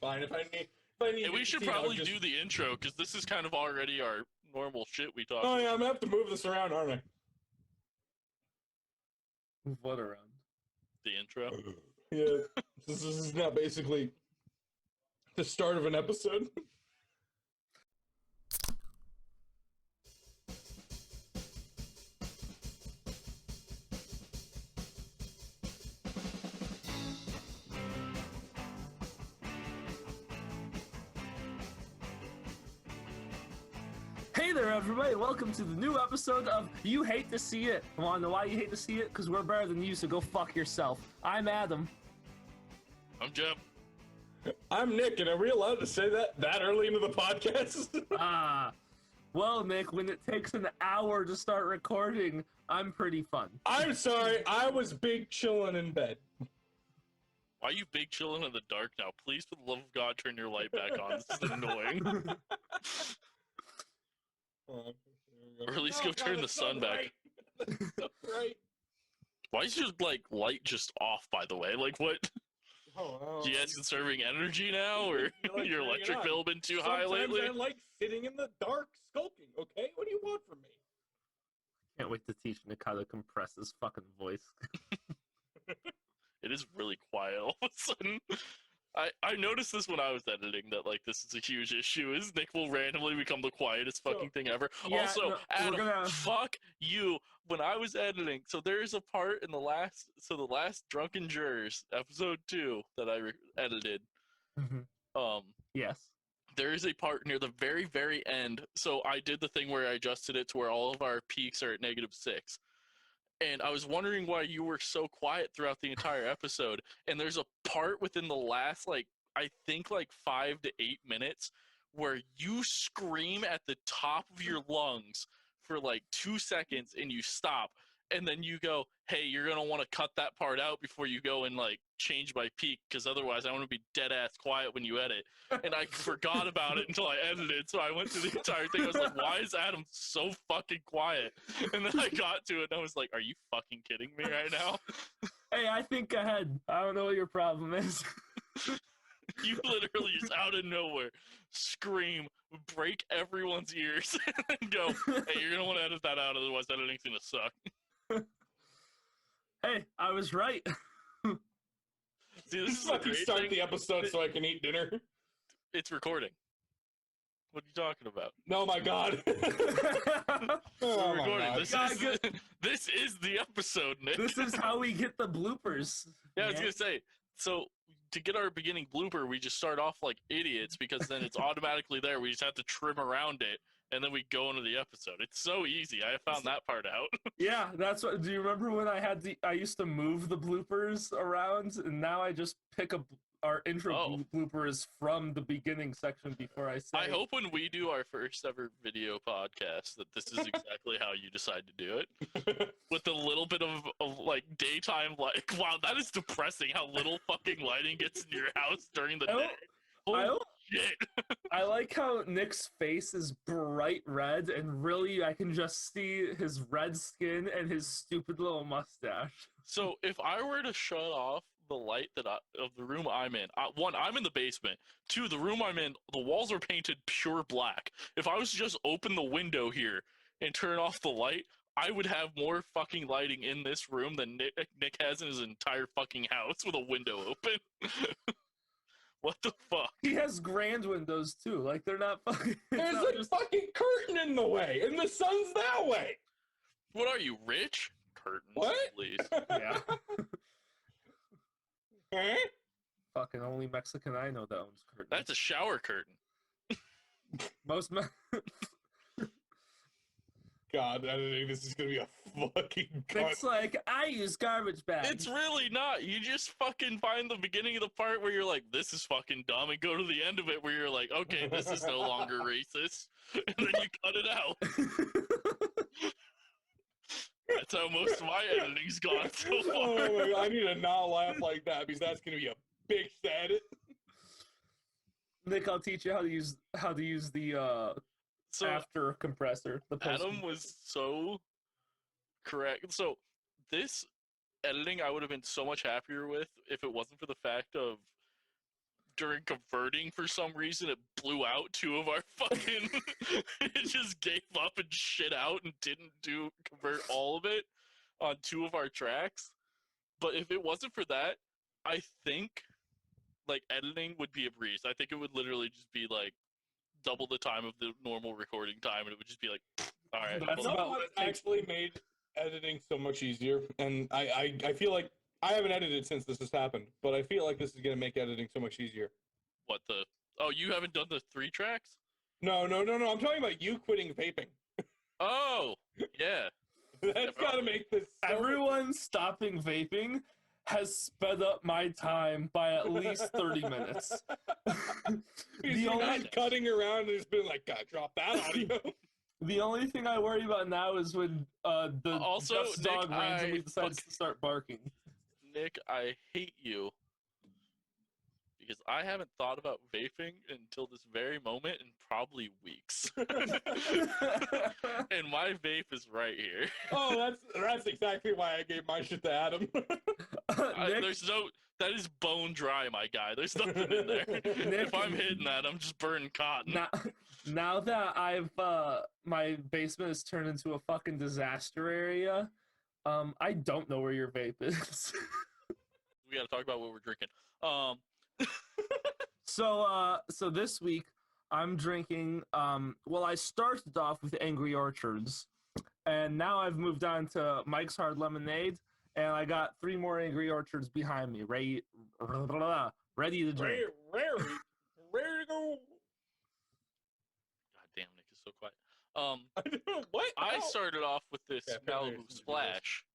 fine. If I need. Hey, we should probably do the intro because this is kind of already our normal shit we talk. Oh yeah, I'm gonna have to move this around, aren't I? Move what around? The intro. Yeah, this is now basically the start of an episode. Hey there, everybody! Welcome to the new episode of You Hate to See It. I want to know why you hate to see it? Because we're better than you, so go fuck yourself. I'm Adam. I'm Jeb. I'm Nick, and are we allowed to say that early into the podcast? Well, Nick, when it takes an hour to start recording, I'm pretty fun. I'm sorry, I was big chilling in bed. Why are you big chilling in the dark now? Please, for the love of God, turn your light back on. This is annoying. Or at least go turn the sun back. Right. Why is your light just off? By the way, what? Oh, You guys conserving energy now, or your electric bill been too high lately? I like sitting in the dark, skulking. Okay, what do you want from me? Can't wait to teach Nick how to compress his fucking voice. It is really quiet all of a sudden. I noticed this when I was editing that this is a huge issue. Is Nick will randomly become the quietest fucking thing ever. Yeah, also, no, Adam, fuck you. When I was editing, so there's a part in the last Drunken Jurors episode 2 that I edited. Mm-hmm. Yes. There is a part near the very, very end. So I did the thing where I adjusted it to where all of our peaks are at -6. And I was wondering why you were so quiet throughout the entire episode. And there's a part within the last, I think 5 to 8 minutes where you scream at the top of your lungs for 2 seconds and you stop. And then you go, hey, you're going to want to cut that part out before you go and change my peak, because otherwise I want to be dead ass quiet when you edit. And I forgot about it until I edited, so I went through the entire thing. I was like, why is Adam so fucking quiet? And then I got to it and I was like, are you fucking kidding me right now? Hey, I think ahead. I don't know what your problem is. You literally just out of nowhere scream, break everyone's ears, and go, hey, you're gonna want to edit that out, otherwise editing's gonna suck. Hey, I was right. See, this is fucking start the episode so I can eat dinner. It's recording. What are you talking about? No, my God. We're recording. This is the episode, Nick. This is how we get the bloopers. Yeah, I was gonna say. So to get our beginning blooper, we just start off like idiots because then it's automatically there. We just have to trim around it, and then we go into the episode. It's so easy. I found that part out. Yeah, that's what. Do you remember when I used to move the bloopers around, and now I just pick our intro bloopers from the beginning section before I say. I hope when we do our first ever video podcast that this is exactly how you decide to do it. With a little bit of daytime light. Wow, that is depressing how little fucking lighting gets in your house during the day. Holy shit. I like how Nick's face is bright red, and really I can just see his red skin and his stupid little mustache. So if I were to shut off the light of the room I'm in, one, I'm in the basement. Two, the room I'm in, the walls are painted pure black. If I was to just open the window here and turn off the light, I would have more fucking lighting in this room than Nick has in his entire fucking house with a window open. What the fuck? He has grand windows too. They're not fucking. There's a fucking curtain in the way, and the sun's that way. What are you, rich? Curtains, what? Please. Yeah. Huh? Fucking only Mexican I know that owns curtains. That's a shower curtain. Most God, I think this is gonna be a fucking cut. It's I use garbage bags. It's really not. You just fucking find the beginning of the part where you're like, this is fucking dumb, and go to the end of it where you're like, okay, this is no longer racist. And then you cut it out. That's how most of my editing's gone so far. Oh my God, I need to not laugh like that because that's gonna be a big edit. Nick, I'll teach you how to use the after compressor. Adam was so correct. So this editing I would have been so much happier with if it wasn't for the fact of during converting, for some reason, it blew out 2 of our fucking. It just gave up and shit out and didn't convert all of it on 2 of our tracks. But if it wasn't for that, I think like editing would be a breeze. I think it would literally just be like double the time of the normal recording time, and it would just be like, all right. That's You know about what what it takes. actually made editing so much easier? And I feel like I haven't edited since this has happened, but I feel like this is going to make editing so much easier. What the? Oh, you haven't done the 3 tracks? No. I'm talking about you quitting vaping. Oh, yeah. That's got to make this so Everyone stopping vaping has sped up my time by at least 30 minutes. You're not cutting around and just been like, God, drop that audio. The only thing I worry about now is when the Also, Jeff's Nick, dog randomly decides to start barking. Nick, I hate you because I haven't thought about vaping until this very moment in probably weeks. And my vape is right here. Oh, that's exactly why I gave my shit to Adam. That is bone dry, my guy. There's nothing in there. If I'm hitting that, I'm just burning cotton. Now that I've my basement has turned into a fucking disaster area, I don't know where your vape is. We gotta talk about what we're drinking. So this week I'm drinking. Well, I started off with Angry Orchards, and now I've moved on to Mike's Hard Lemonade, and I got 3 more Angry Orchards behind me, ready to drink. Ready to go. God damn, Nick is so quiet. What? I started off with this Malibu finish. Splash.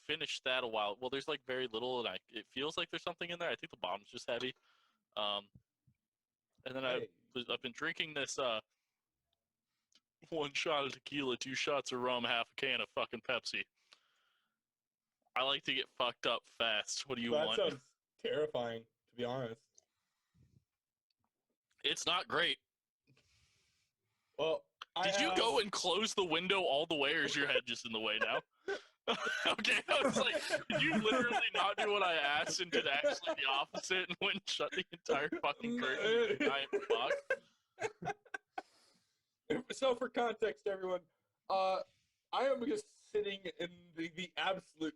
Finished that a while. Well, there's like very little, and it feels like there's something in there. I think the bottom's just heavy. And then I've been drinking this 1 shot of tequila, 2 shots of rum, half a can of fucking Pepsi. I like to get fucked up fast. What do you want? That sounds terrifying, to be honest. It's not great. Well, Did you go and close the window all the way, or is your head just in the way now? Okay, I was like, did you literally not do what I asked and did actually the opposite and went and shut the entire fucking curtain, you giant fuck? So for context, everyone, I am just sitting in the absolute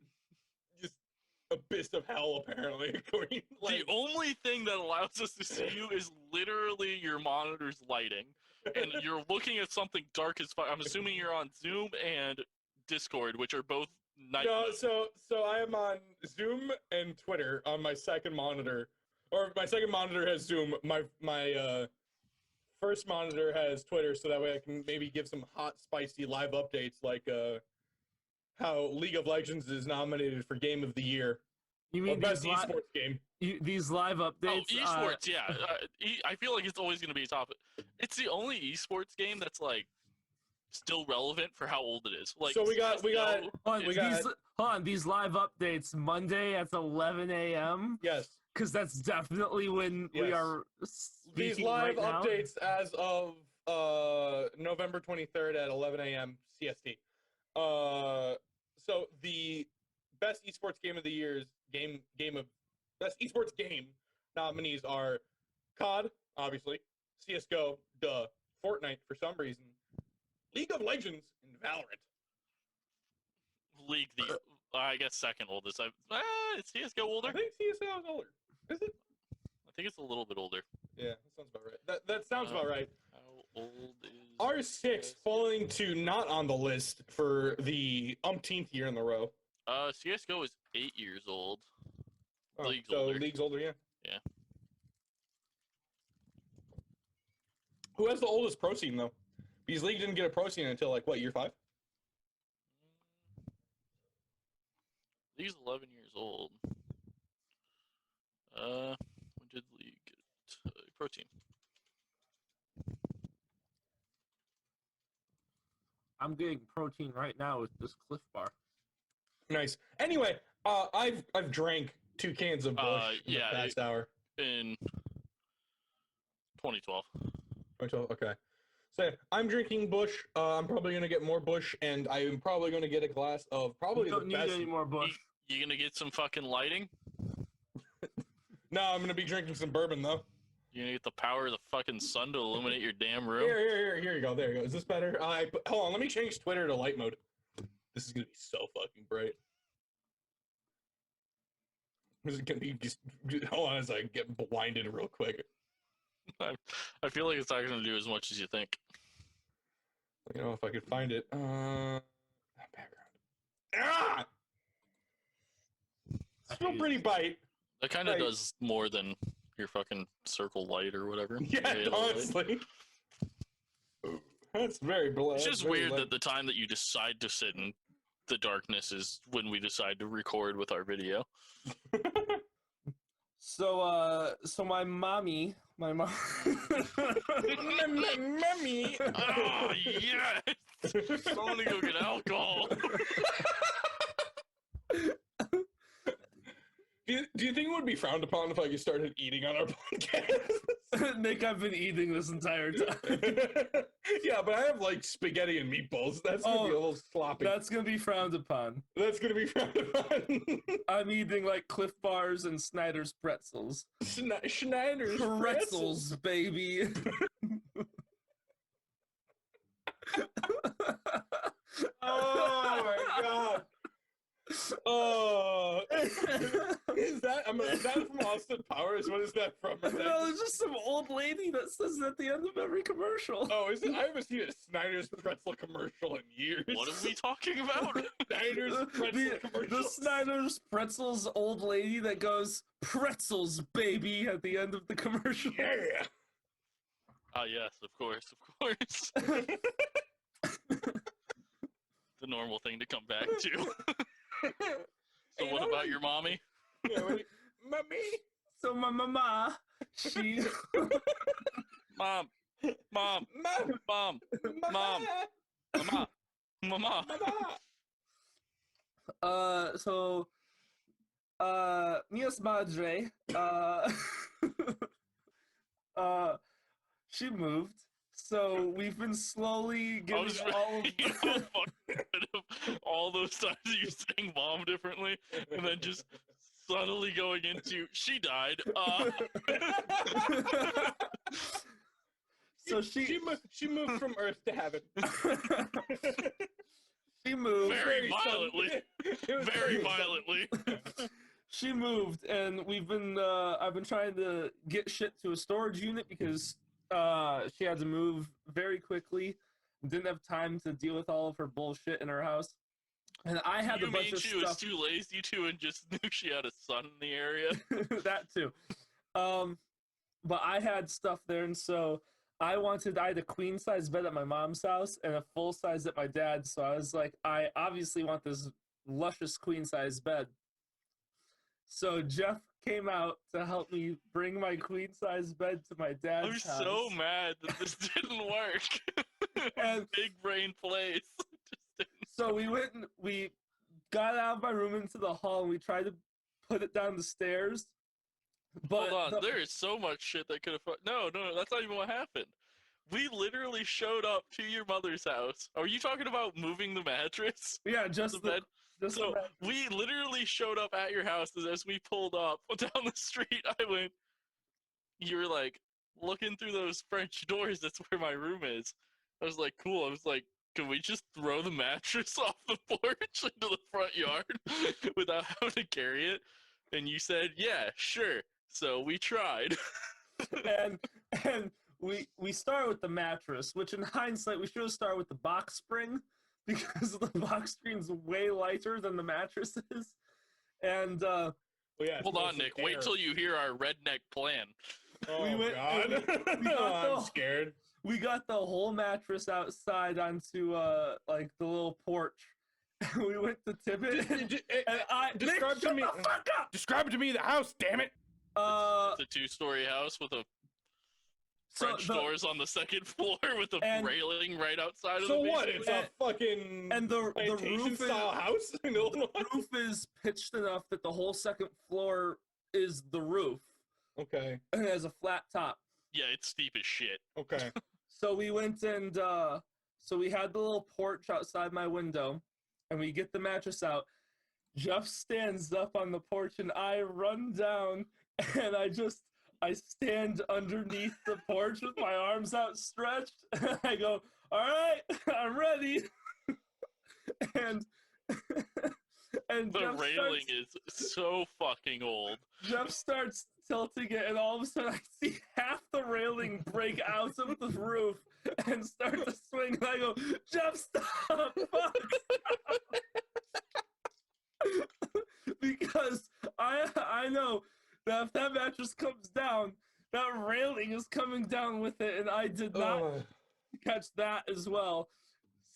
just abyss of hell, apparently. The only thing that allows us to see you is literally your monitor's lighting, and you're looking at something dark as fuck. I'm assuming you're on Zoom and Discord, which are both night mode. So I am on Zoom and Twitter on my second monitor, or my second monitor has Zoom. My first monitor has Twitter, so that way I can maybe give some hot, spicy live updates, like how League of Legends is nominated for Game of the Year. You mean best esports game? These live updates? Oh, esports, yeah. I feel like it's always going to be a topic. It's the only esports game that's like still relevant for how old it is. Like, so we got hold on, these live updates Monday at 11 a.m. Yes, because that's definitely when we are these live updates as of November 23rd at 11 a.m. CST. So the best esports game of the year's best esports game nominees are COD, obviously, CS:GO, Fortnite for some reason, League of Legends, and Valorant. League, I guess second oldest. Is CS:GO older? I think CS:GO is older. Is it? I think it's a little bit older. Yeah, that sounds about right. That sounds about right. How old is R6 falling to not on the list for the umpteenth year in a row. CS:GO is 8 years old. Oh, League's so older. League's older, yeah. Yeah. Who has the oldest pro team though? Because League didn't get a pro team until like what, year 5? League's 11 years old. When did League get a pro team? I'm getting protein right now with this Cliff Bar. Nice. Anyway, I've drank 2 cans of Busch in the past hour. In 2012. 2012, okay. So I'm drinking Busch. I'm probably gonna get more Busch, and I'm probably gonna get a glass of probably You don't the best. need any more Busch. You gonna get some fucking lighting? No, I'm gonna be drinking some bourbon though. You need the power of the fucking sun to illuminate your damn room. Here you go. There you go. Is this better? Hold on. Let me change Twitter to light mode. This is gonna be so fucking bright. This is gonna be just. Hold on, as I get blinded real quick. I feel like it's not gonna do as much as you think. You know, if I could find it. Background. Ah! Still pretty bright. That kind of does more than your fucking circle light or whatever. Yeah, honestly. That's very It's just weird that the time that you decide to sit in the darkness is when we decide to record with our video. So my mom. Mommy. Oh, yes! I want to go get alcohol. Do you think it would be frowned upon if I started eating on our podcast? Nick, I've been eating this entire time. Yeah, but I have like spaghetti and meatballs. That's gonna be a little sloppy. That's gonna be frowned upon. That's gonna be frowned upon. I'm eating like Cliff Bars and Snyder's pretzels. Schneider's pretzels, baby. Oh my god. Oh, is that from Austin Powers? What is that from? No, it's just some old lady that says it at the end of every commercial. Oh, is it? I haven't seen a Snyder's pretzel commercial in years. What are we talking about? Snyder's pretzel commercial. The Snyder's pretzels old lady that goes pretzels, baby, at the end of the commercial. Yeah. Ah, yes, of course. The normal thing to come back to. So what about your mommy? Yeah, mommy. So my mama, she Mom. So Mia's madre, she moved. So we've been slowly getting all those times that you're saying mom differently, and then just subtly going into she died. So she moved from Earth to heaven. She moved very violently. Very violently. She moved, and we've been. I've been trying to get shit to a storage unit because she had to move very quickly. Didn't have time to deal with all of her bullshit in her house. And I had a bunch of stuff. She was too lazy to and just knew she had a son in the area. That too. But I had stuff there, and so I had a queen size bed at my mom's house and a full size at my dad's. So I was like, I obviously want this luscious queen size bed. So Jeff came out to help me bring my queen size bed to my dad's house. I'm so mad that this didn't work. And big brain plays. So we got out of my room into the hall and we tried to put it down the stairs. But hold on, there is so much shit that could have. No, that's not even what happened. We literally showed up to your mother's house. Are you talking about moving the mattress? Yeah, just the bed. So we literally showed up at your house as we pulled up down the street. You were like, looking through those French doors, that's where my room is. I was like, cool. I was like, can we just throw the mattress off the porch into the front yard without having to carry it? And you said, yeah, sure. So we tried. and we started with the mattress, which in hindsight, we should have started with the box spring because the box spring's way lighter than the mattress is. And hold on, Nick. Wait till you hear our redneck plan. Oh, God. I'm scared. We got the whole mattress outside onto like the little porch. We went to tip it. And describe to me. Describe to me the house. Damn it. It's a 2-story house with a French doors on the second floor with a railing right outside of the basement. So what? It's a fucking the roof style house in Illinois? The roof is pitched enough that the whole second floor is the roof. Okay. And it has a flat top. Yeah, it's steep as shit. Okay. So we went and so we had the little porch outside my window, and we get the mattress out. Jeff stands up on the porch, and I run down and I stand underneath the porch with my arms outstretched, and I go, "All right, I'm ready." and and The railing is so fucking old. Jeff starts tilting it, and all of a sudden I see half the railing break out of the roof and start to swing. And I go, "Jeff, stop! Fuck, stop!" Because I know that if that mattress comes down, that railing is coming down with it, and I did not catch that as well.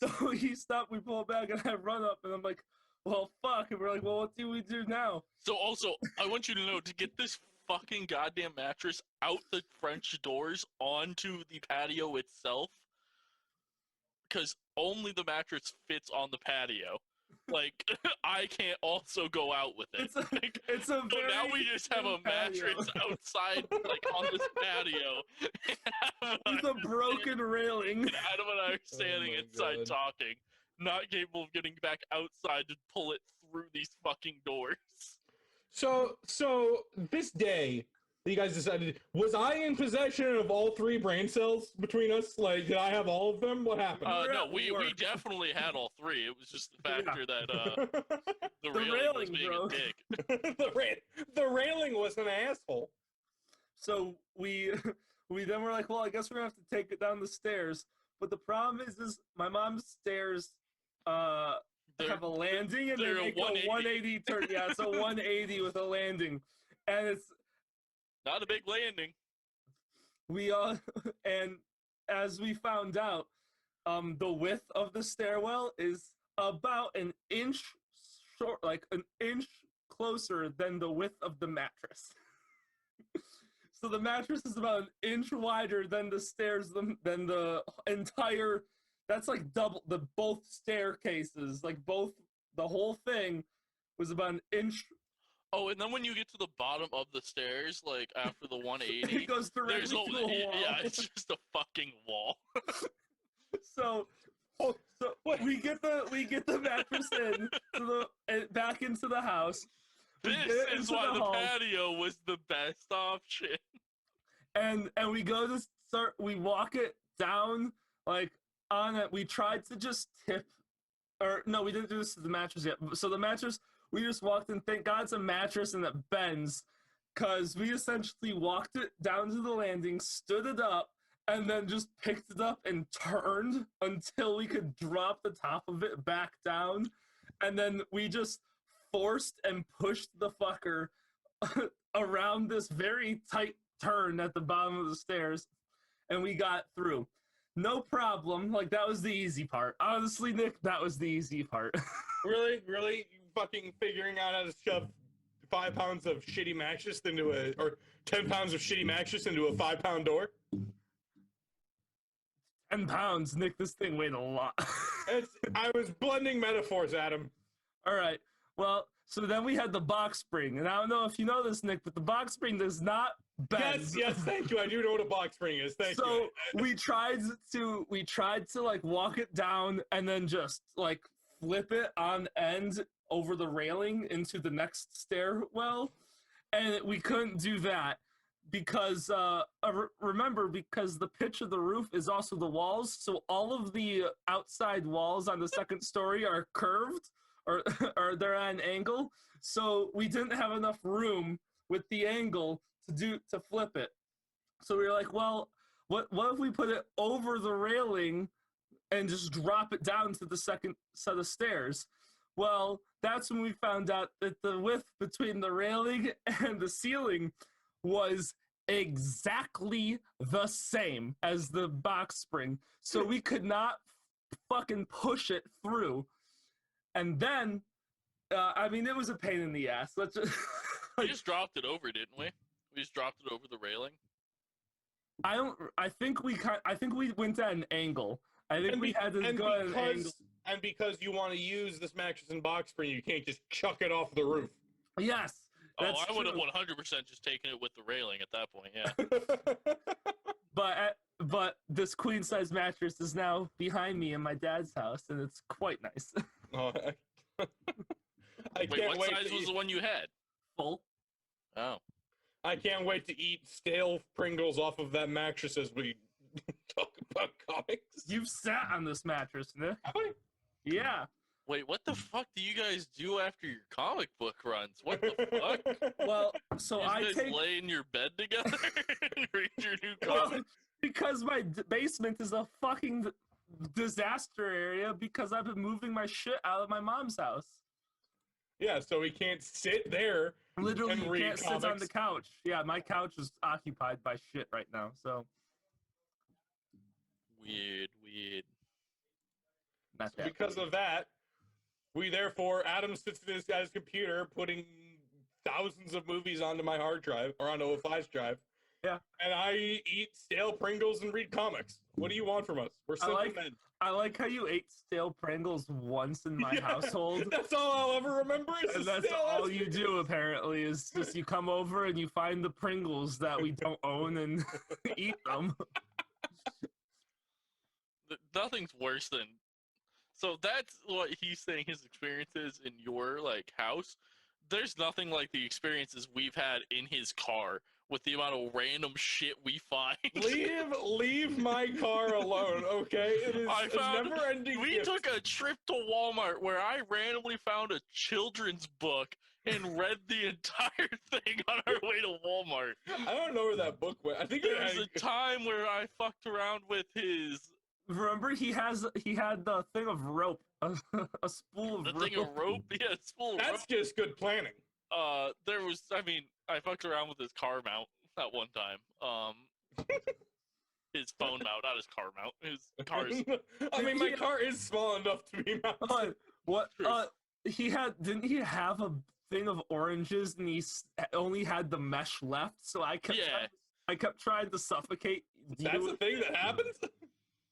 So he stopped, we pull back, and I run up, and I'm like, "Well, fuck." And we're like, "Well, what do we do now?" So also, I want you to know, to get this fucking goddamn mattress out the French doors onto the patio itself, because only the mattress fits on the patio. Like, I can't also go out with it. It's a So very now we just have a mattress outside, like, on this patio. with a broken railing. And Adam and I are standing inside talking, not capable of getting back outside to pull it through these fucking doors. So this day that you guys decided, was I in possession of all 3 brain cells between us? Like, did I have all of them? What happened? No, we definitely had all 3. It was just the factor that the railing was being broke. a dick. the railing was an asshole. So we then were like, "Well, I guess we're gonna have to take it down the stairs." But the problem is my mom's stairs have a landing, and they make a 180 turn. Yeah, it's a 180 with a landing, and it's not a big landing. And as we found out, the width of the stairwell is about an inch short, like an inch closer than the width of the mattress. So the mattress is about an inch wider than the stairs, than the entire. That's like double the both staircases, like the whole thing was about an inch. Oh, and then when you get to the bottom of the stairs, like after the 180, it goes directly to the wall. Yeah, it's just a fucking wall. So we get the mattress back into the house. This is why the patio was the best option. And we go to start. We walk it down like on it. We tried to just tip, or no, we didn't do this to the mattress yet. So the mattress, we just walked in. Thank God it's a mattress and it bends, because we essentially walked it down to the landing, stood it up, and then just picked it up and turned until we could drop the top of it back down. And then we just forced and pushed the fucker around this very tight turn at the bottom of the stairs, and we got through. No problem. Like, that was the easy part. Honestly, Nick, that was the easy part. Really? You fucking figuring out how to shove 5 pounds of shitty mattress or 10 pounds of shitty mattress into a 5-pound door? 10 pounds, Nick, this thing weighed a lot. I was blending metaphors, Adam. All right. Well, so then we had the box spring, and I don't know if you know this, Nick, but the box spring does not bend. Yes, thank you. I do know what a box spring is. Thank you. So we tried to like walk it down and then just like flip it on end over the railing into the next stairwell, and we couldn't do that because remember, because the pitch of the roof is also the walls, so all of the outside walls on the second story are curved, or they're at an angle, so we didn't have enough room with the angle to flip it. So we were like, well, what if we put it over the railing and just drop it down to the second set of stairs? Well, that's when we found out that the width between the railing and the ceiling was exactly the same as the box spring. So we could not fucking push it through. And then, I mean, it was a pain in the ass. Let's just, we just dropped it over, didn't we? We just dropped it over the railing. I think we went at an angle. I think we had to go at an angle. And because you want to use this mattress and box spring, you can't just chuck it off the roof. Yes. I would have 100% just taken it with the railing at that point, yeah. But this queen size mattress is now behind me in my dad's house, and it's quite nice. Oh, Wait, what size was the one you had? Full. Oh. I can't wait to eat stale Pringles off of that mattress as we talk about comics. You've sat on this mattress, Nick. Have I? Yeah. Wait, what the fuck do you guys do after your comic book runs? What the fuck? Well, so You I guys take lay in your bed together and read your new well, comic? because my basement is a fucking disaster area because I've been moving my shit out of my mom's house. Yeah, so we can't sit there. Literally, And you read can't sit on comics. the couch. Yeah, my couch is occupied by shit right now. So Weird. not that. Because of that, Adam sits at his guy's computer putting thousands of movies onto my hard drive, or onto a flash drive. Yeah. And I eat stale Pringles and read comics. What do you want from us? We're simple men. I like how you ate stale Pringles once in my household. That's all I'll ever remember. Is And the that's stale all ass you do, apparently, is just you come over and you find the Pringles that we don't own and eat them. Nothing's worse than. So that's what he's saying his experience is in your like house. There's nothing like the experiences we've had in his car with the amount of random shit we find. Leave my car alone, okay? It is a never-ending We gift. took a trip to Walmart where I randomly found a children's book and read the entire thing on our way to Walmart. I don't know where that book went. I think There was a time where I fucked around with his Remember, he had the thing of rope, a spool of the rope. thing of rope. Yeah, spool of rope. That's just good planning. There was, I fucked around with his car mount that one time. His phone mount, not his car mount. His car's. I mean, my car is small enough to be mounted. What? Didn't he have a thing of oranges and only had the mesh left? So I kept trying to suffocate. That's a thing that happens?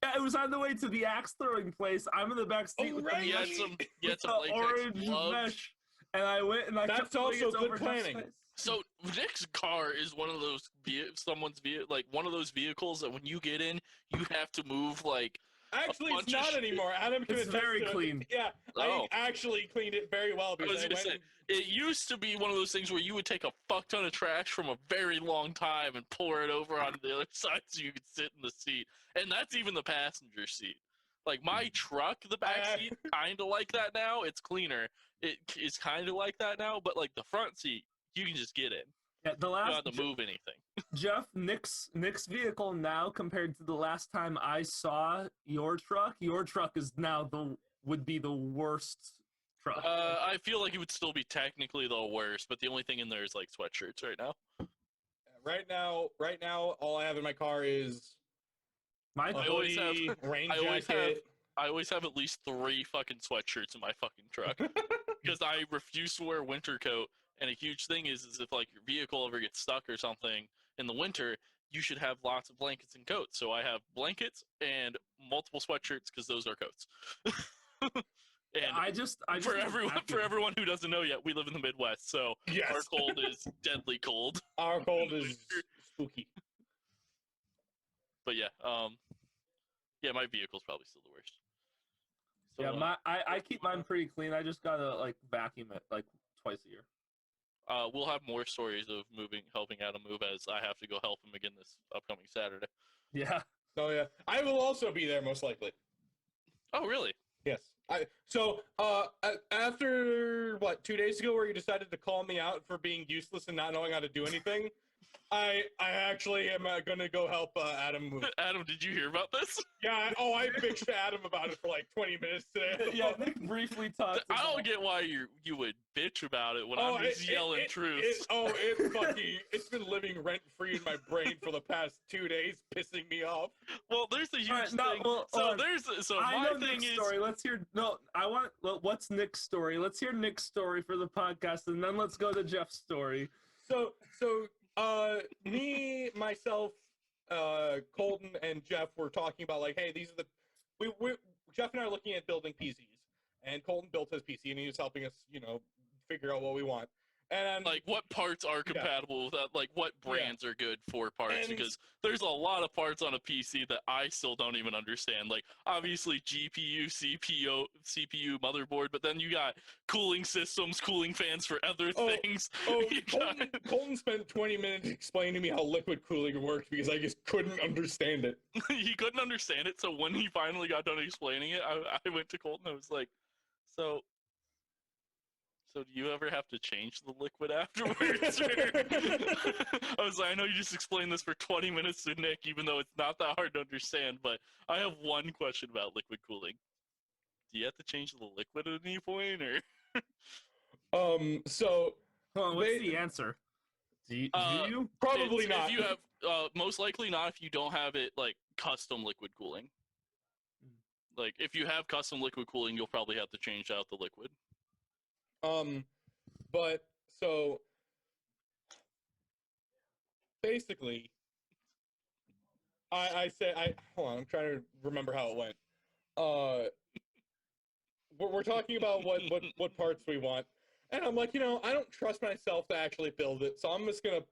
Yeah, it was on the way to the axe throwing place. I'm in the back seat with He had some latex orange gloves. mesh, and I went and I That's kept putting also it good over planning. Jeff's face. So Nick's car is one of those one of those vehicles that when you get in, you have to move like. Actually, it's bunch of not shit. anymore. Adam can It's attest very to it. clean. Yeah, Oh. I actually cleaned it very well. I Because was gonna say, it used to be one of those things where you would take a fuck ton of trash from a very long time and pour it over onto the other side so you could sit in the seat, and that's even the passenger seat. Like my truck, the back seat, kind of like that now. It's cleaner. It is kind of like that now, but like the front seat, you can just get in. Yeah, the You last don't have to move anything. Jeff, Nick's vehicle now compared to the last time I saw your truck is now would be the worst truck. I feel like it would still be technically the worst, but the only thing in there is like sweatshirts right now. Right now, all I have in my car is My a I always have- hoodie, rain I always jacket. I always have at least 3 fucking sweatshirts in my fucking truck because I refuse to wear a winter coat. And a huge thing is if like your vehicle ever gets stuck or something in the winter, you should have lots of blankets and coats. So I have blankets and multiple sweatshirts because those are coats. And I just for everyone who doesn't know yet, we live in the Midwest, so Yes. our cold is deadly cold. Our cold is spooky. But yeah, my vehicle's probably still the worst. So, Yeah, I keep mine pretty clean. I just gotta like vacuum it like twice a year. we'll have more stories of helping Adam move as I have to go help him again this upcoming Saturday. Yeah. So yeah, I will also be there most likely. Oh, really? Yes. After what 2 days ago, where you decided to call me out for being useless and not knowing how to do anything, I actually am gonna go help Adam move. Adam, did you hear about this? Yeah. I bitched to Adam about it for like 20 minutes today. Yeah, Nick briefly talked. I don't about- get why you would bitch about it when I'm just yelling truth. It's been living rent free in my brain for the past 2 days, pissing me off. Well, there's a huge Alright, no, thing. well, So hold on. I my know thing Nick's is. story. Let's hear. No, what's Nick's story? Let's hear Nick's story for the podcast, and then let's go to Jeff's story. So me, myself, Colton, and Jeff were talking about like, hey, these are we Jeff and I are looking at building PCs, and Colton built his PC, and he was helping us, figure out what we want. And like what parts are compatible with that, like what brands are good for parts, And- because there's a lot of parts on a PC that I still don't even understand. Like obviously GPU, CPU, motherboard, but then you got cooling systems, cooling fans for other things. Colton spent 20 minutes explaining to me how liquid cooling worked because I just couldn't understand it. He couldn't understand it, so when he finally got done explaining it, I went to Colton. I was like, so do you ever have to change the liquid afterwards? I was like, I know you just explained this for 20 minutes to Nick, even though it's not that hard to understand, but I have one question about liquid cooling. Do you have to change the liquid at any point, or? So... Well, what's the answer? Do you? Probably not. If you have, most likely not if you don't have it, like, custom liquid cooling. Like, if you have custom liquid cooling, you'll probably have to change out the liquid. But so basically, I hold on, I'm trying to remember how it went. We're talking about what parts we want, and I'm like, I don't trust myself to actually build it, so I'm just gonna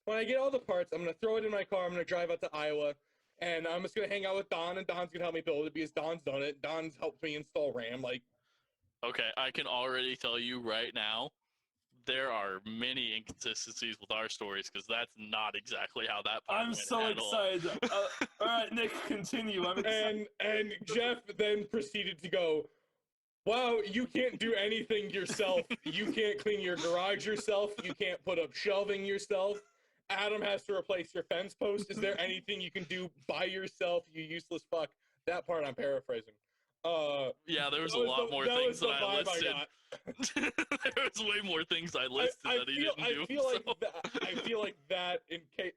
when I get all the parts, I'm gonna throw it in my car. I'm gonna drive out to Iowa, and I'm just gonna hang out with Don, and Don's gonna help me build it because Don's done it. Don's helped me install RAM, like. Okay, I can already tell you right now, there are many inconsistencies with our stories because that's not exactly how that part went so at excited. All right, Nick, continue. I'm excited. And Jeff then proceeded to go, wow, you can't do anything yourself. You can't clean your garage yourself. You can't put up shelving yourself. Adam has to replace your fence post. Is there anything you can do by yourself, you useless fuck? That part I'm paraphrasing. Yeah, there was a lot more things that I listed. There was way more things I listed that he didn't do. I feel like that in case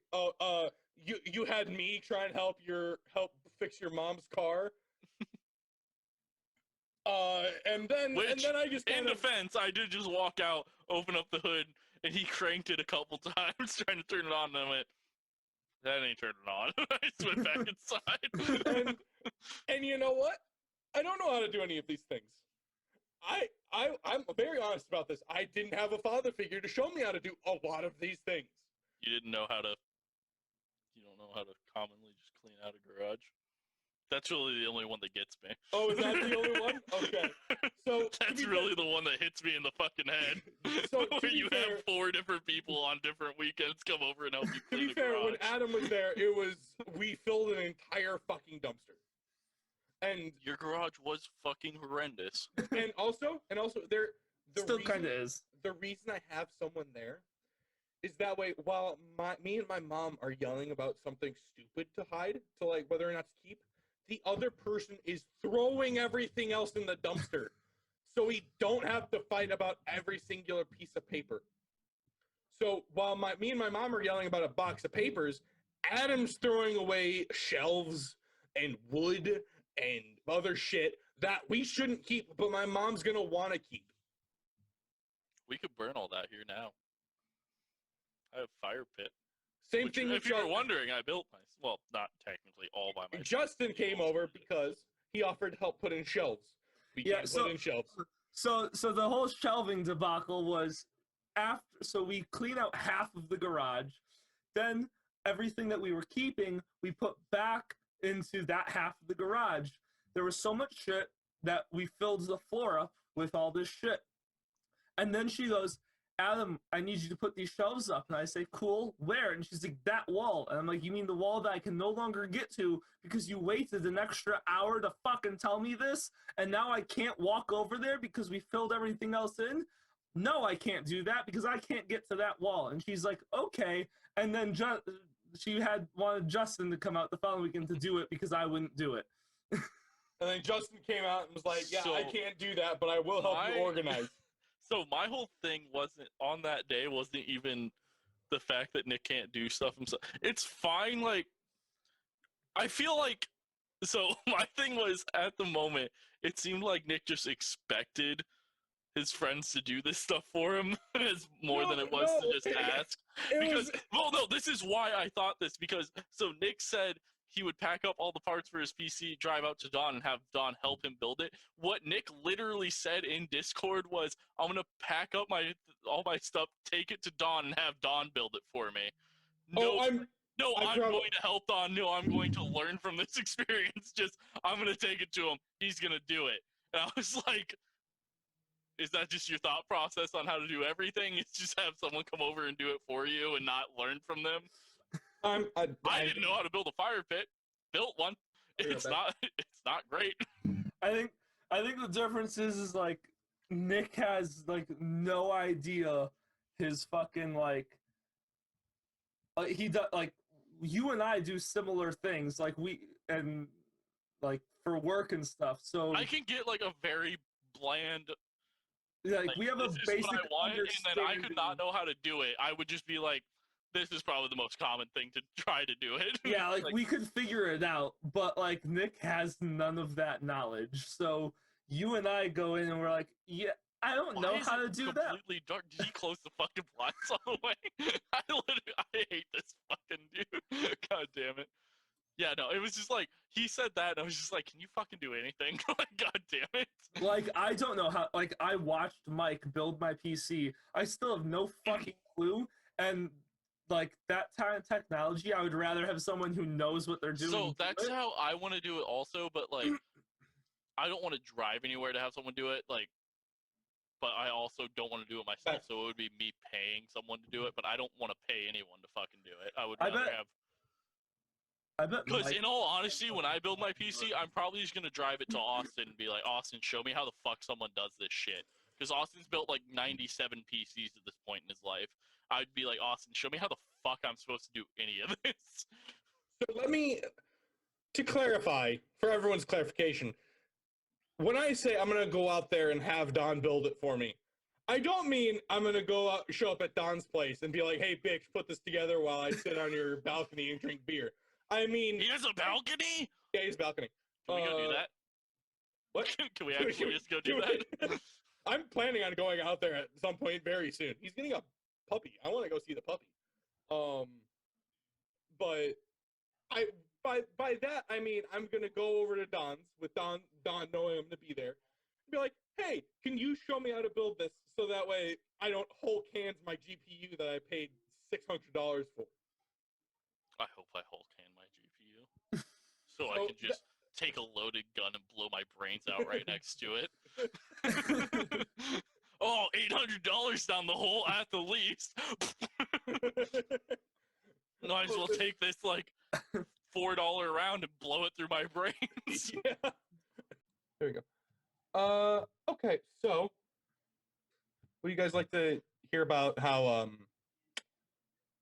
you had me try and help fix your mom's car. And then I just in defense, I did just walk out, open up the hood, and he cranked it a couple times trying to turn it on, and I went, that ain't turning on. I just went back inside. And you know what? I don't know how to do any of these things. I'm very honest about this. I didn't have a father figure to show me how to do a lot of these things. You don't know how to commonly just clean out a garage? That's really the only one that gets me. Oh, is that the only one? Okay. So that's really the one that hits me in the fucking head. So where you have 4 different people on different weekends come over and help you clean to be fair, garage. when Adam was there, we filled an entire fucking dumpster. And your garage was fucking horrendous. And also, still kind of is. The reason I have someone there is that way while me and my mom are yelling about something stupid to hide, to like whether or not to keep, the other person is throwing everything else in the dumpster. So we don't have to fight about every singular piece of paper. So while me and my mom are yelling about a box of papers, Adam's throwing away shelves and wood and other shit that we shouldn't keep, but my mom's gonna want to keep. We could burn all that here now. I have a fire pit. Same thing. If you were wondering, I built well, not technically all by myself. Justin came over because he offered to help put in shelves. We can't put in shelves. So the whole shelving debacle was after. So we clean out half of the garage, then everything that we were keeping, we put back into that half of the garage. There was so much shit that we filled the floor up with all this shit. And then she goes, Adam, I need you to put these shelves up. And I say, cool, where? And she's like, that wall. And I'm like, you mean the wall that I can no longer get to because you waited an extra hour to fucking tell me this? And now I can't walk over there because we filled everything else in? No, I can't do that because I can't get to that wall. And she's like, okay. And then she wanted Justin to come out the following weekend to do it because I wouldn't do it. And then Justin came out and was like, yeah, I can't do that, but I will help you organize. So my whole thing on that day wasn't even the fact that Nick can't do stuff himself. It's fine, like, I feel like, so my thing was, at the moment, it seemed like Nick just expected his friends to do this stuff for him as more than it was to just ask. Well, no, this is why I thought this, because, so Nick said he would pack up all the parts for his PC, drive out to Don, and have Don help him build it. What Nick literally said in Discord was, "I'm gonna pack up all my stuff, take it to Don, and have Don build it for me." No, I'm going to help Don. No, I'm going to learn from this experience. Just, I'm gonna take it to him. He's gonna do it. And I was like, is that just your thought process on how to do everything? It's just have someone come over and do it for you and not learn from them? I didn't know how to build a fire pit. Built one. It's not great. I think the difference is like Nick has like no idea his fucking like he does like you and I do similar things like we and like for work and stuff. So I can get like a very bland like we have a basic what I want, and then I could not understanding. know how to do it. I would just be like, this is probably the most common thing to try to do it. Yeah, like we could figure it out, but like Nick has none of that knowledge. So you and I go in and we're like, yeah, I don't know how to do that. Completely dark. Did he close the fucking blinds all the way? I hate this fucking dude. God damn it. Yeah, no, it was just like, he said that, and I was just like, can you fucking do anything? God damn it. Like, I don't know how, like, I watched Mike build my PC. I still have no fucking clue, and, like, that kind of technology, I would rather have someone who knows what they're doing. So, that's how I want to do it also, but, like, I don't want to drive anywhere to have someone do it, like, but I also don't want to do it myself, so it would be me paying someone to do it, but I don't want to pay anyone to fucking do it. I would rather have... Because in all honesty, when I build my PC, I'm probably just going to drive it to Austin and be like, Austin, show me how the fuck someone does this shit. Because Austin's built like 97 PCs at this point in his life. I'd be like, Austin, show me how the fuck I'm supposed to do any of this. So let me, to clarify, for everyone's clarification, when I say I'm going to go out there and have Don build it for me, I don't mean I'm going to go out, show up at Don's place and be like, hey, bitch, put this together while I sit on your balcony and drink beer. I mean, he has a balcony? Yeah, he has a balcony. Can we go do that? What? Can we actually just go do that? I'm planning on going out there at some point very soon. He's getting a puppy. I want to go see the puppy. But by that I mean I'm gonna go over to Don's with Don knowing I'm gonna be there, and be like, hey, can you show me how to build this so that way I don't Hulk hands my GPU that I paid $600 for. I hope I Hulk hand my GPU. So I can just take a loaded gun and blow my brains out right next to it. Oh, $800 down the hole at the least. Might as well take this, like, $4 round and blow it through my brains. Yeah. There we go. Okay, so would you guys like to hear about how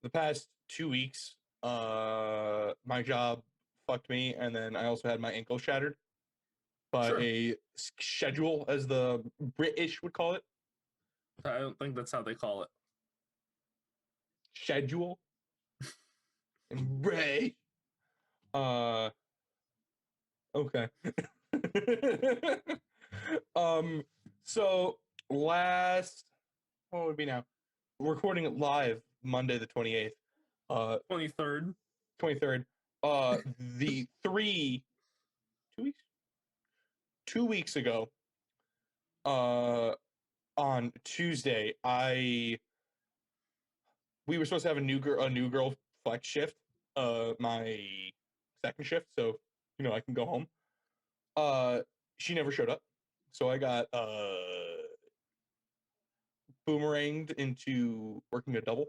the past 2 weeks my job fucked me, and then I also had my ankle shattered by a schedule, as the British would call it. I don't think that's how they call it. Schedule. And Ray. Okay. So what would be now? We're recording it live Monday the 28th. 23rd. 23rd. The 2 weeks ago, on Tuesday, we were supposed to have a new girl flex shift, my second shift, so I can go home. She never showed up, so I got boomeranged into working a double,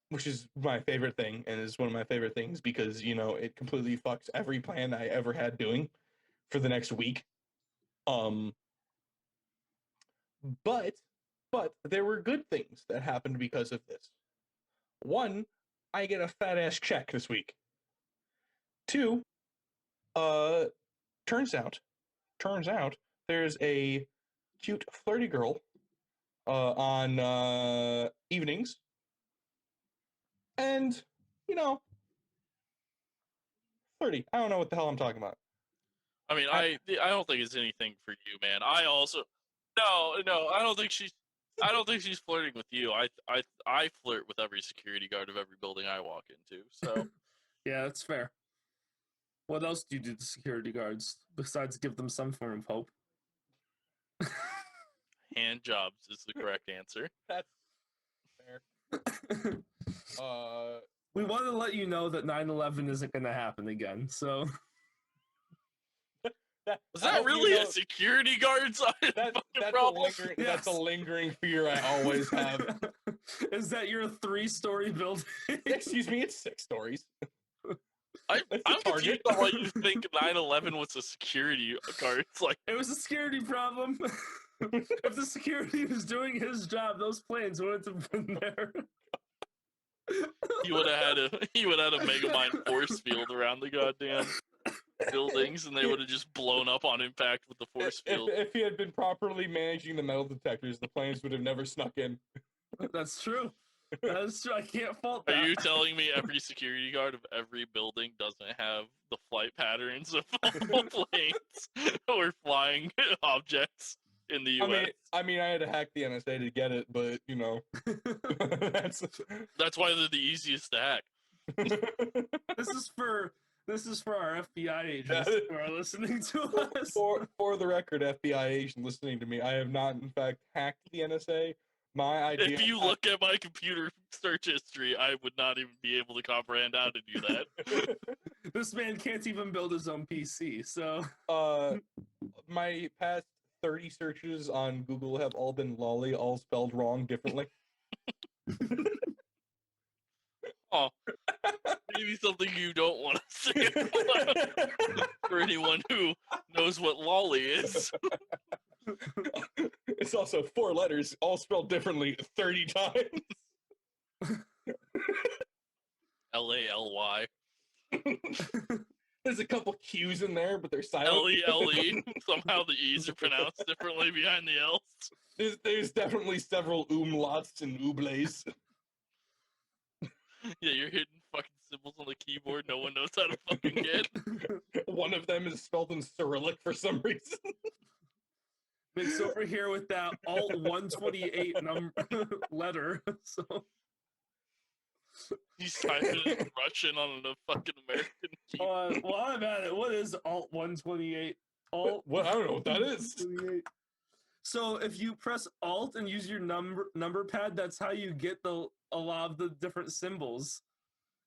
which is my favorite thing, and is one of my favorite things because it completely fucks every plan I ever had doing for the next week. But there were good things that happened because of this. One, I get a fat ass check this week. Two, turns out there's a cute flirty girl on evenings, and flirty. I don't know what the hell I'm talking about. I mean, I don't think it's anything for you, man. I also no, I don't think she's I don't think she's flirting with you. I flirt with every security guard of every building I walk into. So Yeah, that's fair. What else do you do to security guards besides give them some form of hope? hand jobs is the correct answer. That's fair. We want to let you know that 9/11 isn't going to happen again. So Was that really a security guard's problem? That's a lingering fear I always have. Is that your 3-story building? Excuse me, it's 6 stories. I'm confused on why you think 9/11 was a security guard. It's like it was a security problem. If the security was doing his job, those planes wouldn't have been there. he would have had a Megamind force field around the goddamn buildings, and they would have just blown up on impact with the force field. If he had been properly managing the metal detectors, the planes would have never snuck in. That's true. That's true. I can't fault that. Are you telling me every security guard of every building doesn't have the flight patterns of all planes or flying objects in the U.S.? I mean, I had to hack the NSA to get it, but you know, that's why they're the easiest to hack. This is for our FBI agents who are listening to us. For the record, FBI agent listening to me, I have not, in fact, hacked the NSA. My idea. If you look at my computer search history, I would not even be able to comprehend how to do that. This man can't even build his own PC, so. My past 30 searches on Google have all been lolly, all spelled wrong differently. Oh, maybe something you don't want to say for anyone who knows what lolly is. It's also 4 letters, all spelled differently 30 times. L-A-L-Y. There's a couple Q's in there, but they're silent. L-E-L-E. Somehow the E's are pronounced differently behind the L's. There's definitely several umlauts and oobleys. Yeah, you're hitting fucking symbols on the keyboard no one knows how to fucking get. One of them is spelled in Cyrillic for some reason. It's over here with that Alt 128 letter. So he's typing in Russian on a fucking American keyboard. While I'm at it, what is Alt 128? Alt. What? I don't know what that is. 128. So if you press Alt and use your number pad, that's how you get a lot of the different symbols.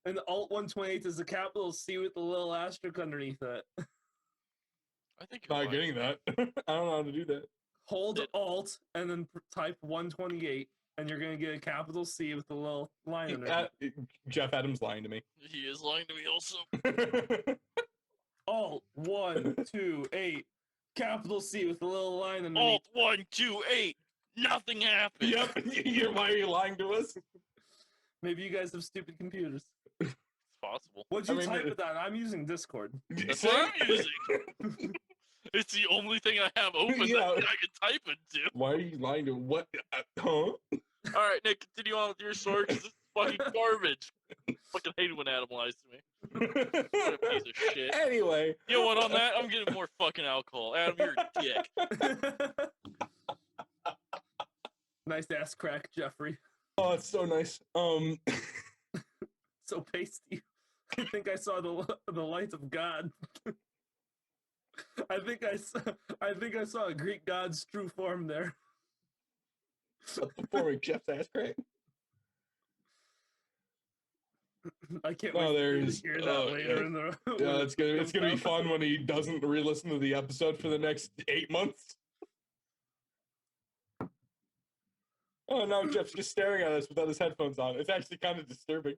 And Alt 128 is a capital C with a little asterisk underneath it. I think you're not getting that. I don't know how to do that. Hold Alt and then type 128, and you're gonna get a capital C with a little line underneath. Jeff Adams lying to me. He is lying to me also. Alt 128, capital C with a little line underneath. Alt 128, nothing happened. Yep. Why are you lying to us? Maybe you guys have stupid computers. It's possible. What'd you type with that? I'm using Discord. That's what I'm using. It's the only thing I have open that I can type into. Why are you lying to what? Huh? All right, Nick, continue on with your story because this is fucking garbage. Fucking hate it when Adam lies to me. What a piece of shit. Anyway. You know what, on that, I'm getting more fucking alcohol. Adam, you're a dick. Nice ass crack, Jeffrey. Oh, it's so nice. So pasty. I think I saw the light of God. I think I saw a Greek god's true form there. Performing Jeff's ass crack. I can't wait to hear that later in the. Yeah, it's gonna be fun when he doesn't re-listen to the episode for the next 8 months. Oh, now Jeff's just staring at us without his headphones on. It's actually kind of disturbing.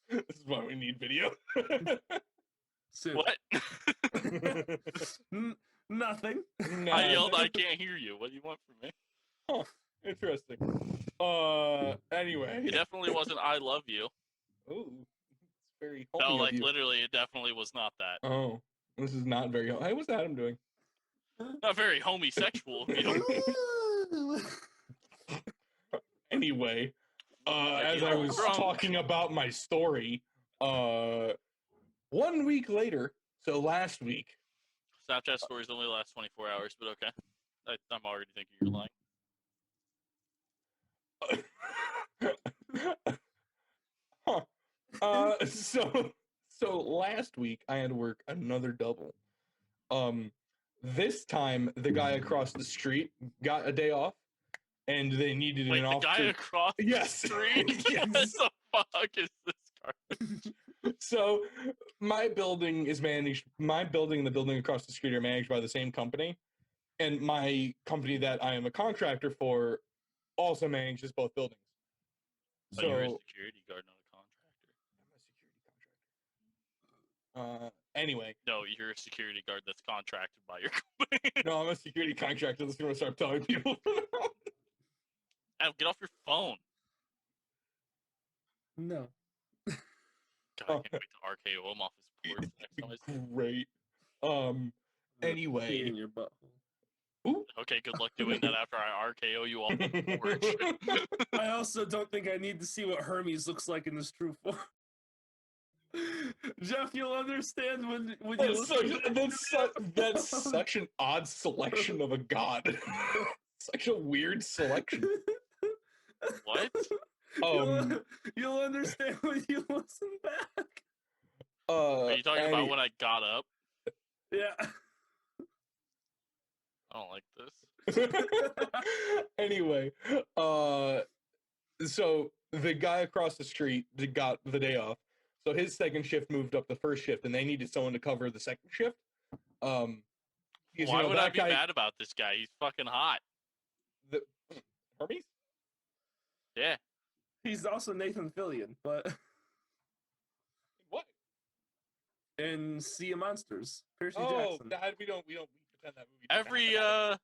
This is why we need video. Soon. What? Nothing. I yelled, I can't hear you. What do you want from me? Huh, interesting. Anyway. It definitely wasn't I love you. Oh, it's very no, like literally, it definitely was not that. Oh, this is not very. Hey, what's Adam doing? Not very homosexual. Anyway, as I was talking about my story, 1 week later, so last week. Snapchat stories only last 24 hours, but okay. I'm already thinking you're lying. Huh. So last week I had to work another double. This time the guy across the street got a day off, and they needed Wait, an the off. guy across Yes. the street? Yes. What the fuck is this garbage? So my building is managed. My building and the building across the street are managed by the same company, and my company that I am a contractor for also manages both buildings. So So you're a security guard, not a contractor. I'm a security contractor. Anyway. No, you're a security guard that's contracted by your company. No, I'm a security contractor that's going to start telling people. Adam, get off your phone. No. God, I can't wait to RKO him off his porch next time I see him. Great. Pee Anyway. in your butthole. Okay, good luck doing that after I RKO you off the porch. I also don't think I need to see what Hermes looks like in his true form. Jeff, you'll understand when you That's such an odd selection of a god. Such a weird selection. What? You'll understand when you listen back. Are you talking about when I got up? Yeah. I don't like this. Anyway, so the guy across the street got the day off. So his second shift moved up the first shift, and they needed someone to cover the second shift. Why would I be mad about this guy? He's fucking hot. Hermes? Yeah. He's also Nathan Fillion, but What? in Sea of Monsters, Percy Oh, Jackson. we don't pretend that movie.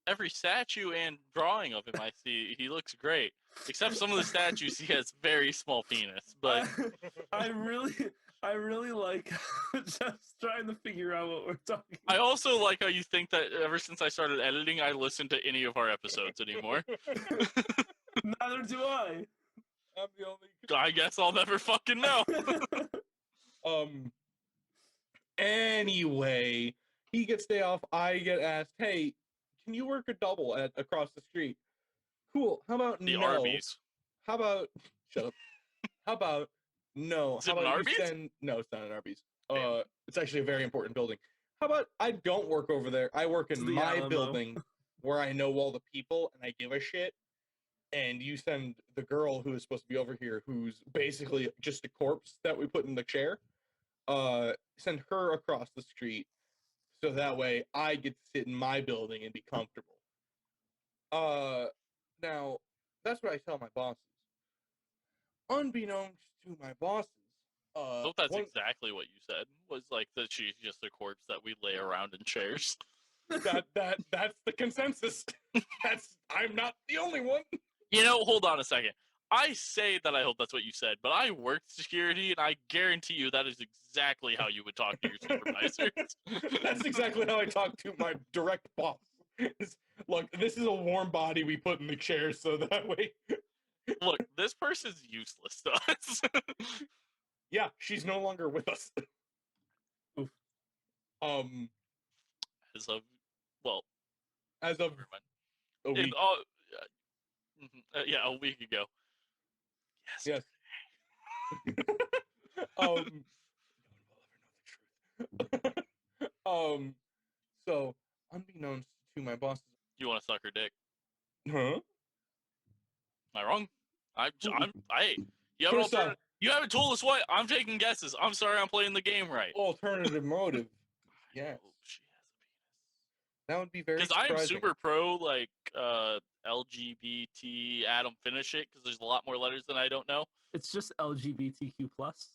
Every statue and drawing of him I see, he looks great. Except some of the statues, he has very small penis. But I really like just trying to figure out what we're talking I about. also like how you think that ever since I started editing, I listen to any of our episodes anymore. Neither do I. I'm the only. I guess I'll never fucking know. Anyway, he gets day off. I get asked, "Hey, can you work a double at across the street?" Cool. How about The no? Arby's. How about shut up? How about no? Is How it an about Arby's? you send? No, it's not an Arby's. Damn. It's actually a very important building. How about I don't work over there? I work in It's the my Alamo. building where I know all the people and I give a shit. And you send the girl who is supposed to be over here, who's basically just a corpse that we put in the chair. Send her across the street, so that way I get to sit in my building and be comfortable. Now that's what I tell my bosses. Unbeknownst to my bosses, I hope that's exactly what you said. Was like that she's just a corpse that we lay around in chairs. that's the consensus. I'm not the only one. You know, hold on a second. I say that I hope that's what you said, but I worked security, and I guarantee you that is exactly how you would talk to your supervisors. That's exactly how I talk to my direct boss. Look, this is a warm body we put in the chair, so that way. Look, this person's useless to us. Yeah, she's no longer with us. Oof. As of, well, As of never mind. a week. Yeah, a week ago. Yes. No one will ever know the truth. So, unbeknownst to my bosses. You want to suck her dick? Huh? Am I wrong? First off, You haven't told us what. I'm taking guesses. I'm sorry, I'm playing the game right. alternative motive. Yes. Oh, she has a penis. That would be very Because surprising. I am super pro, like, LGBT, Adam, finish it, because there's a lot more letters than I don't know. It's just LGBTQ plus.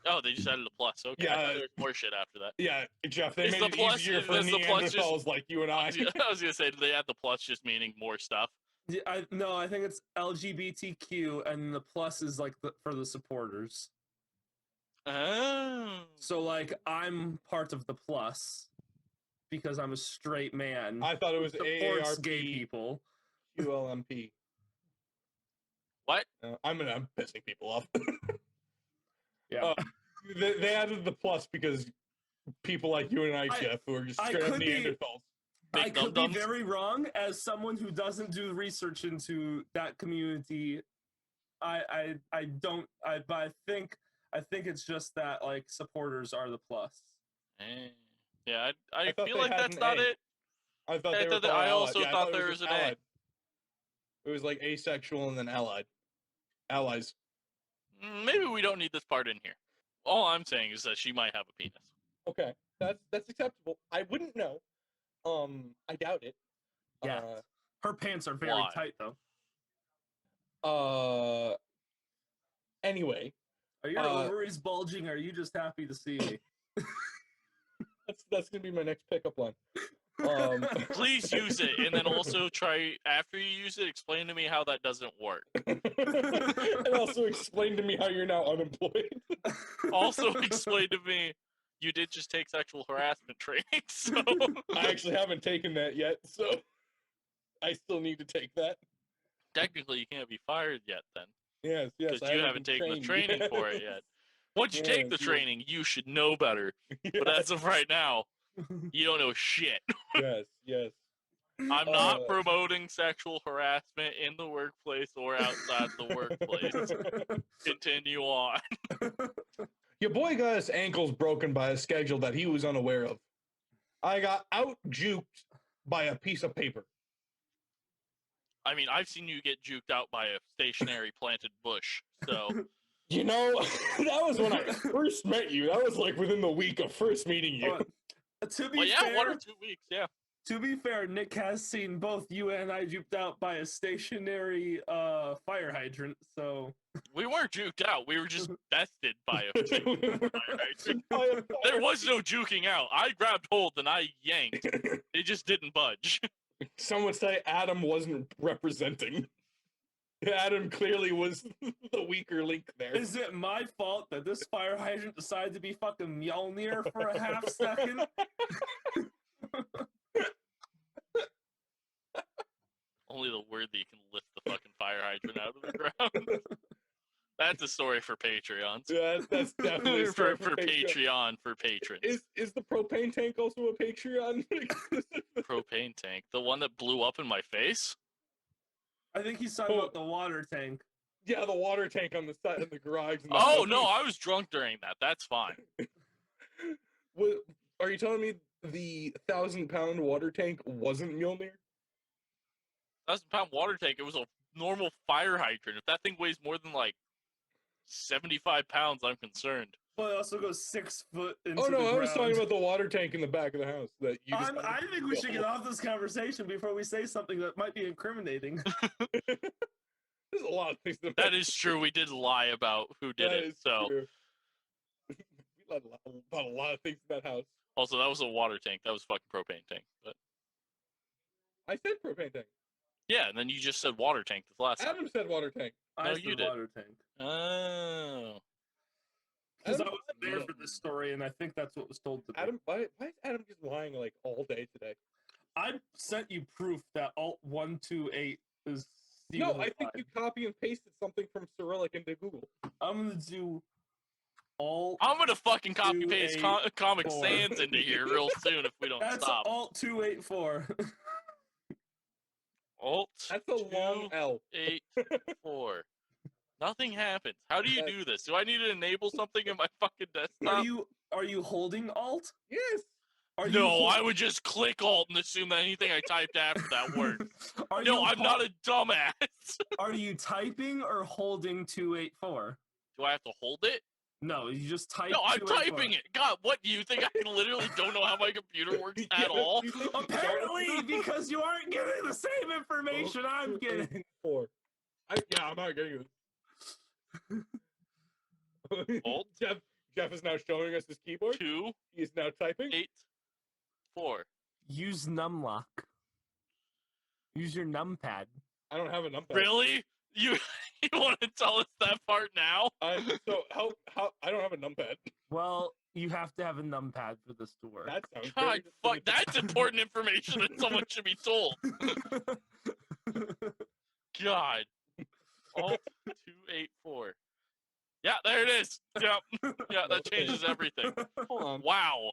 Oh, they just added a plus. Okay, Yeah. there's more shit after that. Yeah, Jeff, they Is made the it plus- easier for is the plus just- Neanderthals like you and I. I was gonna say, do they add the plus just meaning more stuff? Yeah, I think it's LGBTQ, and the plus is like for the supporters. Oh. So like I'm part of the plus because I'm a straight man. I thought it was supports gay AARP people. QLMP. What? I'm pissing people off. Yeah. They added the plus because people like you and I, I- Jeff, who are just I straight up could be- Neanderthals. I big could be dum-dums. very wrong. As someone who doesn't do research into that community, but I think it's just that like supporters are the plus. Yeah, I thought feel they like had that's an not A. it. I thought I they were thought that- called I allied. also Yeah, I thought it there was was just an A. allied. It was like asexual and then allied. Allies. Maybe we don't need this part in here. All I'm saying is that she might have a penis. Okay, that's acceptable. I wouldn't know. I doubt it. Yeah. Her pants are very Why? tight though. Anyway, Are your ovaries bulging? Or are you just happy to see me? that's gonna be my next pickup line. Please use it, and then also try after you use it. Explain to me how that doesn't work. And also explain to me how you're now unemployed. Also explain to me you did just take sexual harassment training. So I actually haven't taken that yet, so I still need to take that. technically you can't be fired yet, then, Yes, because you haven't taken the training for it yet. Once you take the Yes, yes. training, you should know better. But as of right now, you don't know shit. Yes. I'm not promoting sexual harassment in the workplace or outside the workplace. Continue on. Your boy got his ankles broken by a schedule that he was unaware of. I got out-juked by a piece of paper. I mean, I've seen you get juked out by a stationary planted bush, so... You know, that was when I first met you. That was like within the week of first meeting you. To be Well, yeah, fair, 1 or 2 weeks, yeah. To be fair, Nick has seen both you and I juked out by a stationary fire hydrant, so... We weren't juked out. We were just bested by a fire hydrant. There was no juking out. I grabbed hold and I yanked. It just didn't budge. Some would say Adam wasn't representing. Adam clearly was the weaker link there. Is it my fault that this fire hydrant decided to be fucking Mjolnir for a half second? Only the worthy can lift the fucking fire hydrant out of the ground. That's a story for Patreons. Yeah, that's definitely a story for Patreon for patrons. Is the propane tank also a Patreon? Propane tank, the one that blew up in my face. I think he's talking about the water tank. Yeah, the water tank on the side of the garage. Oh no, I was drunk during that. That's fine. What, are you telling me the 1,000-pound water tank wasn't Mjolnir? 1,000-pound water tank. It was a normal fire hydrant. If that thing weighs more than like 75 pounds, I'm concerned. Well, it also goes 6 foot into Oh no, the I was ground. talking about the water tank in the back of the house that you. I think we should get off this conversation before we say something that might be incriminating. There's a lot of things that is true. We did lie about who did it. So true. We lied about a lot of things in that house. Also, that was a water tank. That was a fucking propane tank. But I said propane tank. Yeah, and then you just said water tank the last time. Adam said water tank. I No, said you did. water tank. Oh. Because I was there for this story, and I think that's what was told to me. Adam, why is Adam just lying like all day today? I sent you proof that Alt 128 is. No, I think you copy and pasted something from Cyrillic into Google. I'm gonna do Alt. I'm gonna fucking copy paste Comic 4. Sans into here real soon if we don't That's stop. Alt 284. Alt. That's a long L. 8-4. Nothing happens. How do you do this? Do I need to enable something in my fucking desktop? Are you holding Alt? Yes. No, I would just click Alt and assume that anything I typed after that worked. No, I'm not a dumbass. Are you typing or holding 284? Do I have to hold it? No, you just type. No, I'm typing it. God, what do you think? I literally don't know how my computer works at all. Apparently, because you aren't getting the same information I'm getting. 4. I'm not getting it. Alt. Jeff is now showing us his keyboard. 2. He is now typing. 8-4. Use numlock. Use your numpad. I don't have a numpad. Really? You want to tell us that part now? So how I don't have a numpad. Well, you have to have a numpad for this to work. That sounds God, fuck, that's important information that someone should be told. God. Alt 284. Yeah, there it is. Yep. Yeah, that changes everything. Hold on. Wow.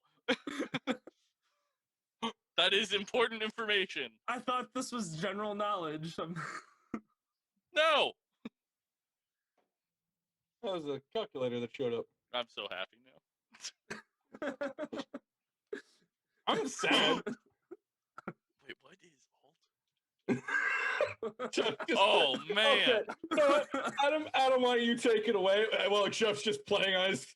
That is important information. I thought this was general knowledge. No! That was a calculator that showed up. I'm so happy now. I'm sad. Wait, what is alt? Just- Oh, man. Okay. You know what? Adam, why don't you take it away? Well, Jeff's just playing on his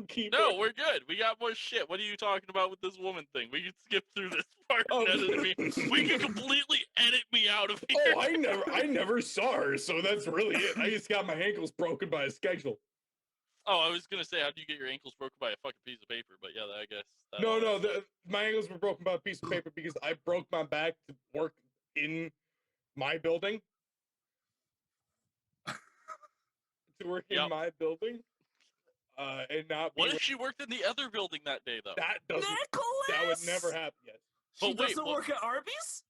keyboard. No, we're good. We got more shit. What are you talking about with this woman thing? We can skip through this part Oh. and edit me. We can completely edit me out of here. Oh, I never saw her, so that's really it. I just got my ankles broken by a schedule. Oh, I was gonna say, how do you get your ankles broken by a fucking piece of paper? But yeah, I guess. No, my ankles were broken by a piece of paper because I broke my back to work in my building. To work in my building. And not. What if she worked in the other building that day, though? That doesn't. Nicholas! That would never happen. Yes. She But wait, doesn't work at Arby's?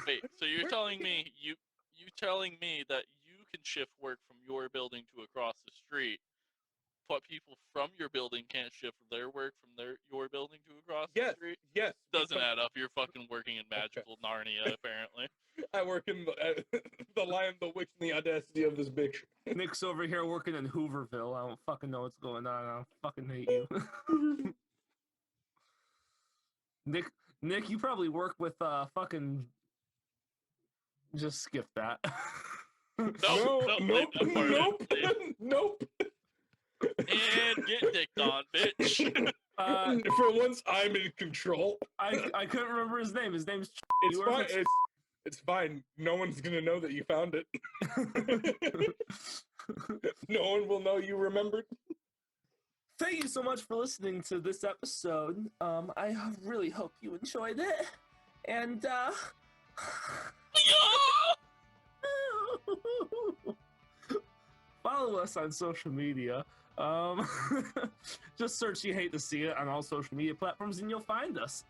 Wait, so you're telling me you telling me that you can shift work from your building to across the street, but people from your building can't shift their work from your building to across the street? Yes. Doesn't add up. You're fucking working in magical Narnia, apparently. I work in the Lion, the Witch, and the Audacity of this bitch. Nick's over here working in Hooverville. I don't fucking know what's going on. I fucking hate you. Nick, you probably work with fucking. Just skip that. Nope. And get dicked on, bitch. For once, I'm in control. I couldn't remember his name. His name's. It's fine. It's fine. No one's gonna know that you found it. No one will know you remembered. Thank you so much for listening to this episode. I really hope you enjoyed it. And follow us on social media. Just search You Hate to See It on all social media platforms and you'll find us.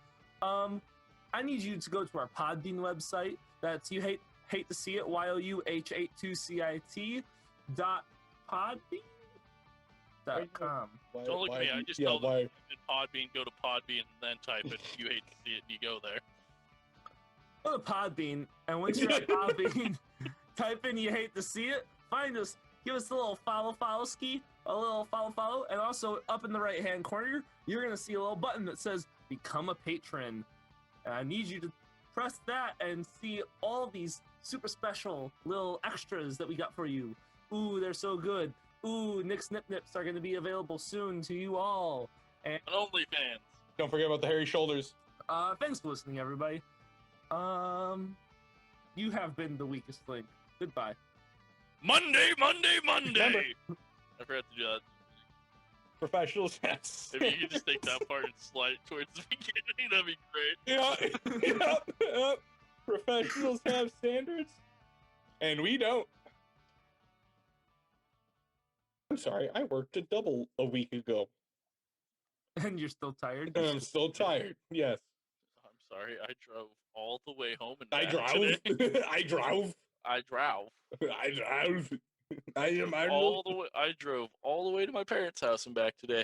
I need you to go to our Podbean website. That's You Hate to See It, YOUH82CIT.podbean.com. Don't look at me. I just tell them in Podbean, go to Podbean, and then type in You Hate to See It, and you go there. Go to Podbean, and once you're at Podbean, type in You Hate to See It, find us, give us a little follow ski, a little follow, and also up in the right-hand corner, you're going to see a little button that says Become a Patron. And I need you to press that and see all these super special little extras that we got for you. Ooh, they're so good. Ooh, Nick's Nip Nips are going to be available soon to you all. And OnlyFans. Don't forget about the hairy shoulders. Thanks for listening, everybody. You have been the weakest link. Goodbye. Monday. Remember. I forgot to do that. Professionals, yes. If you could just take that part and slide it towards the beginning, that'd be great. Yep. Professionals have standards, and we don't. I'm sorry, I worked a double a week ago. And you're still tired? And I'm still tired, yes. I'm sorry, I drove all the way home and I back drove. today. I drove. I drove. I drove. I drove all the way to my parents' house and back today.